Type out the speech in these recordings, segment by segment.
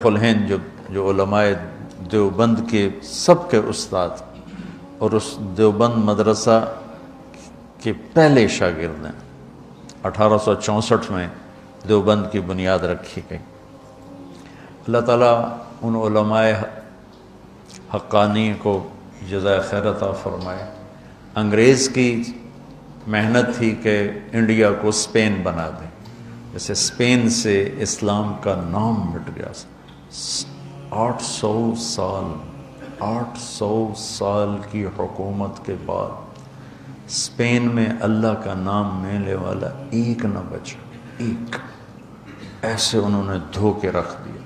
الہند جو علماء دیوبند کے سب کے استاد اور اس دیوبند مدرسہ کے پہلے شاگرد ہیں۔ 1864 میں دیوبند کی بنیاد رکھی گئی۔ اللہ تعالیٰ ان علماء حقانی کو جزائے خیر عطا فرمائے۔ انگریز کی محنت تھی کہ انڈیا کو اسپین بنا دیں، جیسے اسپین سے اسلام کا نام مٹ گیا۔ 800 سال کی حکومت کے بعد اسپین میں اللہ کا نام لینے والا ایک نہ بچا، ایک۔ ایسے انہوں نے دھو کے رکھ دیا۔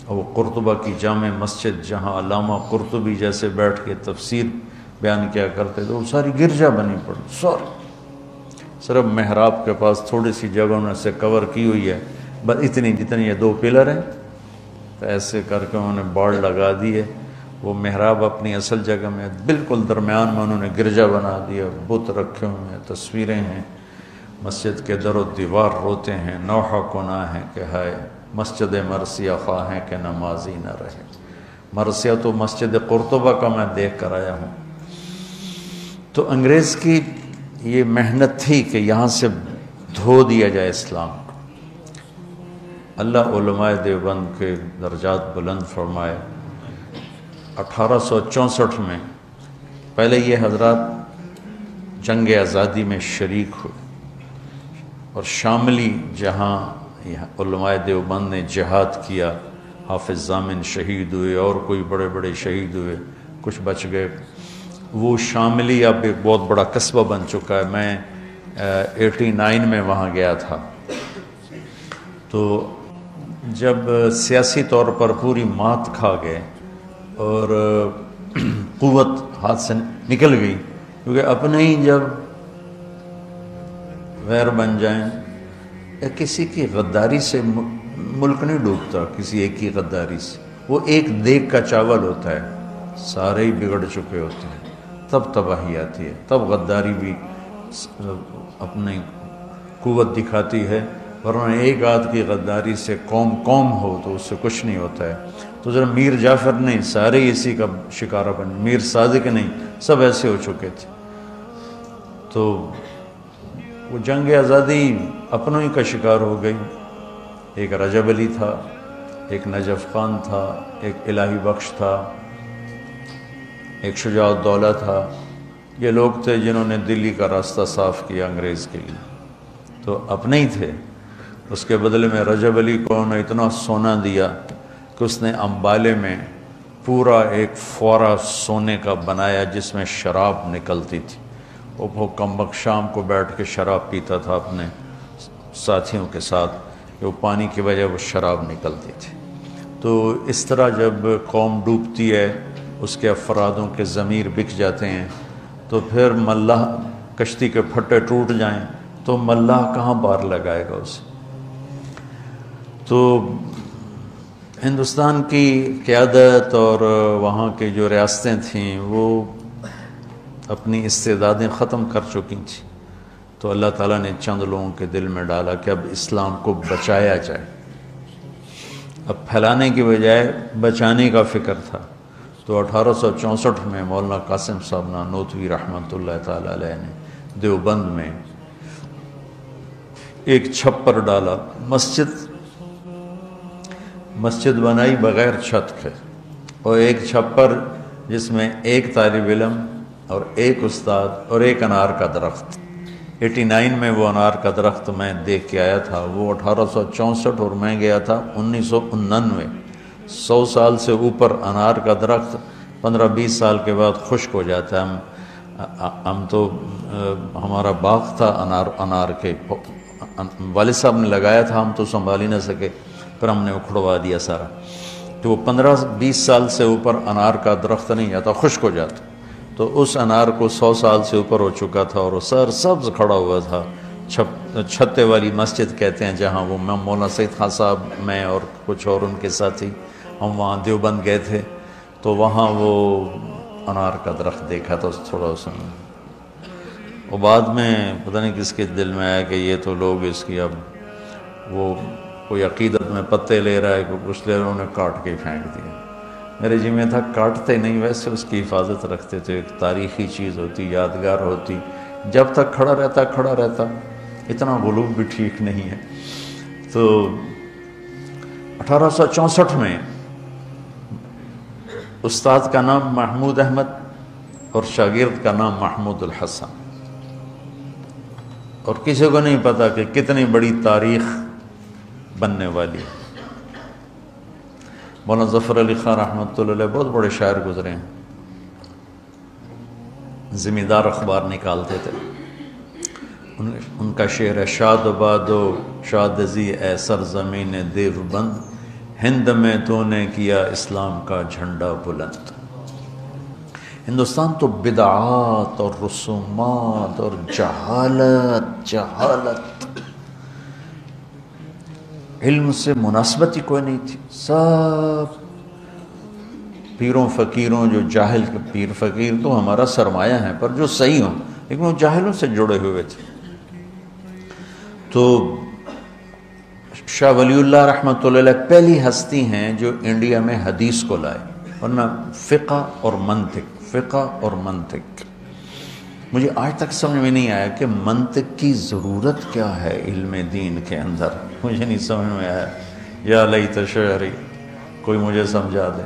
اور وہ قرطبہ کی جامع مسجد جہاں علامہ قرطبی جیسے بیٹھ کے تفسیر بیان کیا کرتے تھے، وہ ساری گرجا بنی پڑی، سوری صرف محراب کے پاس تھوڑی سی جگہ انہوں نے سے کور کی ہوئی ہے، بس اتنی جتنی یہ 2 پلر ہیں، تو ایسے کر کے انہوں نے باڑ لگا دیے۔ وہ محراب اپنی اصل جگہ میں بالکل درمیان میں انہوں نے گرجا بنا دیا، بت رکھے ہوئے ہیں، تصویریں ہیں، مسجد کے در و دیوار روتے ہیں، نوحہ گناہ ہے کہ ہائے مسجد مرثیہ خواہ ہے کہ نمازی نہ رہے۔ مرثیہ تو مسجد قرطبہ کا میں دیکھ کر آیا ہوں۔ تو انگریز کی یہ محنت تھی کہ یہاں سے دھو دیا جائے اسلام کو۔ اللہ علماء دیوبند کے درجات بلند فرمائے۔ 1864 میں پہلے یہ حضرات جنگ آزادی میں شریک ہوئے، اور شاملی جہاں علماء دیوبند نے جہاد کیا، حافظ ضامن شہید ہوئے اور کوئی بڑے بڑے شہید ہوئے، کچھ بچ گئے۔ وہ شاملی اب ایک بہت بڑا قصبہ بن چکا ہے۔ میں 89 میں وہاں گیا تھا، تو جب سیاسی طور پر پوری مات کھا گئے اور قوت ہاتھ سے نکل گئی، کیونکہ اپنے ہی جب غیر بن جائیں، کسی کی غداری سے ملک نہیں ڈوبتا، کسی ایک کی غداری سے۔ وہ ایک دیگ کا چاول ہوتا ہے، سارے ہی بگڑ چکے ہوتے ہیں، تب تباہی آتی ہے، تب غداری بھی اپنی قوت دکھاتی ہے، ورنہ ایک آدھ کی غداری سے قوم ہو تو اس سے کچھ نہیں ہوتا ہے۔ تو ذرا میر جعفر نہیں، سارے اسی کا شکارہ بن، میر صادق نہیں، سب ایسے ہو چکے تھے۔ تو وہ جنگ آزادی اپنوں ہی کا شکار ہو گئی۔ ایک رجب علی تھا، ایک نجف خان تھا، ایک الہی بخش تھا، ایک شجاع الدولہ تھا۔ یہ لوگ تھے جنہوں نے دلی کا راستہ صاف کیا انگریز کے لیے، تو اپنے ہی تھے۔ اس کے بدلے میں رجب علی کو انہوں نے اتنا سونا دیا کہ اس نے امبالے میں پورا ایک فوارہ سونے کا بنایا جس میں شراب نکلتی تھی۔ وہ کمبخت شام کو بیٹھ کے شراب پیتا تھا اپنے ساتھیوں کے ساتھ، کہ وہ پانی کی وجہ وہ شراب نکلتی تھی۔ تو اس طرح جب قوم ڈوبتی ہے، اس کے افرادوں کے ضمیر بک جاتے ہیں، تو پھر ملاح کشتی کے پھٹے ٹوٹ جائیں تو ملاح کہاں پار لگائے گا اسے؟ تو ہندوستان کی قیادت اور وہاں کی جو ریاستیں تھیں وہ اپنی استعدادیں ختم کر چکی تھیں، تو اللہ تعالیٰ نے چند لوگوں کے دل میں ڈالا کہ اب اسلام کو بچایا جائے۔ اب پھیلانے کی بجائے بچانے کا فکر تھا۔ تو 1864 میں مولانا قاسم صاحب نانوتوی رحمۃ اللہ تعالیٰ علیہ نے دیوبند میں ایک چھپر ڈالا، مسجد بنائی بغیر چھت کے، اور ایک چھپر جس میں ایک طالب علم اور ایک استاد اور ایک انار کا درخت۔ 89 میں وہ انار کا درخت میں دیکھ کے آیا تھا، وہ 1864 اور میں گیا تھا 1999۔ 100 سال سے اوپر انار کا درخت 15-20 سال کے بعد خشک ہو جاتا ہے۔ ہم تو ہمارا باغ تھا انار کے، والد صاحب نے لگایا تھا، ہم تو سنبھال ہی نہ سکے، پھر ہم نے اکھڑوا دیا سارا۔ تو وہ 15-20 سال سے اوپر انار کا درخت نہیں جاتا، خشک ہو جاتا۔ تو اس انار کو 100 سال سے اوپر ہو چکا تھا، اور وہ سبز کھڑا ہوا تھا۔ چھتے والی مسجد کہتے ہیں جہاں، وہ مولانا سید خان صاحب، میں اور کچھ اور ان کے ساتھی، ہم وہاں دیوبند گئے تھے، تو وہاں وہ انار کا درخت دیکھا تھا تھوڑا سا۔ اور بعد میں پتہ نہیں کس کے دل میں آیا کہ یہ تو لوگ اس کی اب وہ کوئی عقیدت میں پتے لے رہا ہے، کوئی کچھ لے رہا ہے، انہیں کاٹ کے پھینک دیا۔ میرے جی میں تھا کاٹتے نہیں، ویسے اس کی حفاظت رکھتے تھے، ایک تاریخی چیز ہوتی، یادگار ہوتی، جب تک کھڑا رہتا، اتنا غلوب بھی ٹھیک نہیں ہے۔ تو 1864 میں استاد کا نام محمود احمد اور شاگرد کا نام محمود الحسن، اور کسی کو نہیں پتا کہ کتنی بڑی تاریخ بننے والی ہے۔ مولانا ظفر علی خان رحمۃ اللہ علیہ بہت بڑے شاعر گزرے ہیں، زمیندار اخبار نکالتے تھے، ان کا شعر ہے: شاد بادو شادزی اے سرزمین دیوبند، ہند میں تو نے کیا اسلام کا جھنڈا بلند۔ ہندوستان تو بدعات اور رسومات اور جہالت علم سے مناسبت ہی کوئی نہیں تھی، سب پیروں فقیروں، جو جاہل پیر فقیر تو ہمارا سرمایہ ہیں، پر جو صحیح ہوں، لیکن وہ جاہلوں سے جڑے ہوئے تھے۔ تو شاہ ولی اللہ رحمۃ اللہ علیہ پہلی ہستی ہیں جو انڈیا میں حدیث کو لائے، ورنہ فقہ اور منطق مجھے آج تک سمجھ میں نہیں آیا کہ منطق کی ضرورت کیا ہے علم دین کے اندر، مجھے نہیں سمجھ میں آیا۔ یا لیت شعری، کوئی مجھے سمجھا دے۔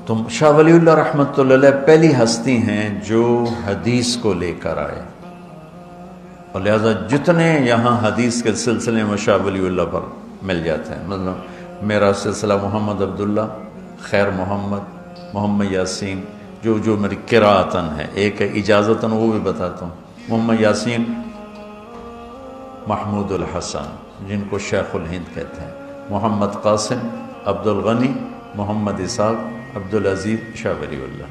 تو شاہ ولی اللہ رحمۃ اللہ علیہ پہلی ہستی ہیں جو حدیث کو لے کر آئے، اور لہذا جتنے یہاں حدیث کے سلسلے میں شاہ ولی اللہ پر مل جاتے ہیں، مطلب میرا سلسلہ محمد عبداللہ، خیر محمد یاسین، جو میری قراءتاً ہے، ایک ہے اجازتاً، وہ بھی بتاتا ہوں۔ محمد یاسین، محمود الحسن جن کو شیخ الہند کہتے ہیں، محمد قاسم، عبد الغنی، محمد اسحاق، عبد العزیز، شاہ ولی اللہ،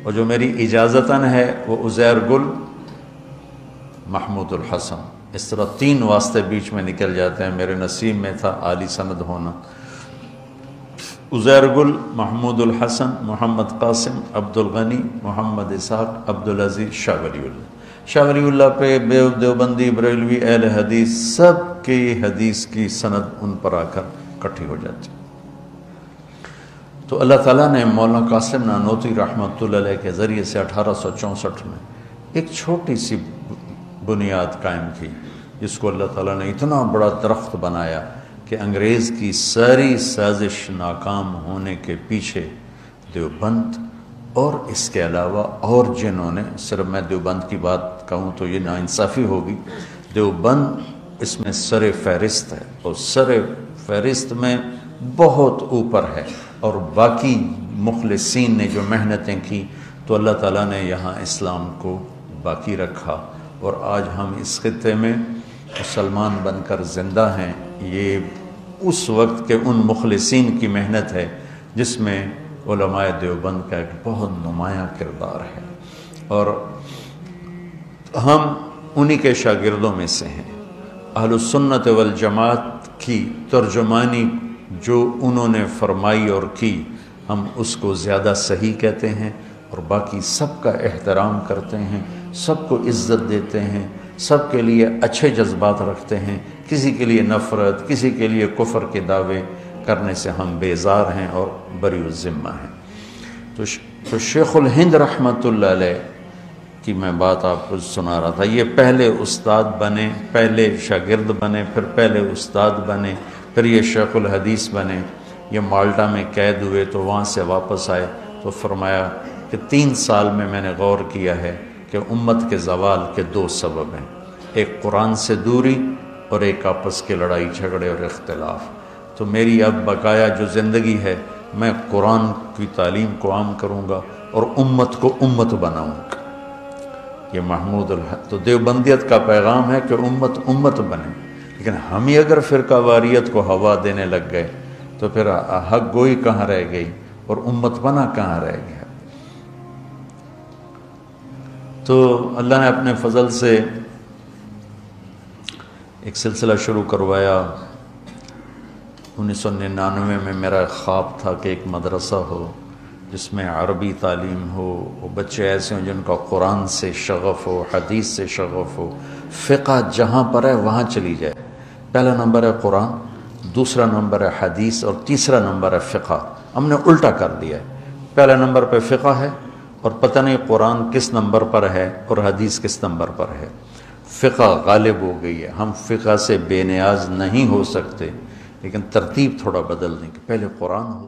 اور جو میری اجازتاً ہے وہ عزیر گل، محمود الحسن۔ اس طرح 3 واسطے بیچ میں نکل جاتے ہیں، میرے نصیب میں تھا عالی سند ہونا۔ عزیر گل، محمود الحسن، محمد قاسم، عبد الغنی، محمد اسحاق، عبد العزیز، شاہ ولی اللہ۔ شاہ ولی اللہ پہ دیوبندی، بریلوی، اہل حدیث سب کی حدیث کی سند ان پر آ کر اکٹھی ہو جاتی۔ تو اللہ تعالیٰ نے مولانا قاسم نانوتوی رحمۃ اللہ علیہ کے ذریعے سے 1864 میں ایک چھوٹی سی بنیاد قائم کی، جس کو اللہ تعالیٰ نے اتنا بڑا درخت بنایا کہ انگریز کی ساری سازش ناکام ہونے کے پیچھے دیوبند اور اس کے علاوہ اور جنہوں نے، صرف میں دیوبند کی بات کہوں تو یہ ناانصافی ہوگی، دیوبند اس میں سر فہرست ہے، اور سر فہرست میں بہت اوپر ہے، اور باقی مخلصین نے جو محنتیں کی تو اللہ تعالیٰ نے یہاں اسلام کو باقی رکھا، اور آج ہم اس خطے میں مسلمان بن کر زندہ ہیں۔ یہ اس وقت کے ان مخلصین کی محنت ہے جس میں علماء دیوبند کا ایک بہت نمایاں کردار ہے، اور ہم انہی کے شاگردوں میں سے ہیں۔ اہل السنت والجماعت کی ترجمانی جو انہوں نے فرمائی اور کی، ہم اس کو زیادہ صحیح کہتے ہیں، اور باقی سب کا احترام کرتے ہیں، سب کو عزت دیتے ہیں، سب کے لیے اچھے جذبات رکھتے ہیں، کسی کے لیے نفرت، کسی کے لیے کفر کے دعوے کرنے سے ہم بیزار ہیں اور بری الذمہ ہیں۔ تو شیخ الہند رحمۃ اللہ علیہ کی میں بات آپ کو سنا رہا تھا، یہ پہلے استاد بنے، پہلے شاگرد بنے، پھر پہلے استاد بنے، پھر یہ شیخ الحدیث بنے۔ یہ مالٹا میں قید ہوئے تو وہاں سے واپس آئے تو فرمایا کہ 3 سال میں میں نے غور کیا ہے کہ امت کے زوال کے 2 سبب ہیں، ایک قرآن سے دوری اور ایک آپس کے لڑائی جھگڑے اور اختلاف۔ تو میری اب بقایا جو زندگی ہے، میں قرآن کی تعلیم کو عام کروں گا اور امت کو امت بناؤں گا۔ یہ محمود تو دیوبندیت کا پیغام ہے کہ امت امت بنے، لیکن ہم ہی اگر فرقہ واریت کو ہوا دینے لگ گئے تو پھر حق گوئی کہاں رہ گئی اور امت بنا کہاں رہ گیا۔ تو اللہ نے اپنے فضل سے ایک سلسلہ شروع کروایا۔ 1999 میں میرا خواب تھا کہ ایک مدرسہ ہو، جس میں عربی تعلیم ہو، وہ بچے ایسے ہوں جن کا قرآن سے شغف ہو، حدیث سے شغف ہو، فقہ جہاں پر ہے وہاں چلی جائے۔ پہلا نمبر ہے قرآن، دوسرا نمبر ہے حدیث، اور تیسرا نمبر ہے فقہ۔ ہم نے الٹا کر دیا ہے، پہلا نمبر پہ فقہ ہے اور پتہ نہیں قرآن کس نمبر پر ہے اور حدیث کس نمبر پر ہے۔ فقہ غالب ہو گئی ہے، ہم فقہ سے بے نیاز نہیں ہو سکتے، لیکن ترتیب تھوڑا بدل دیں کہ پہلے قرآن ہو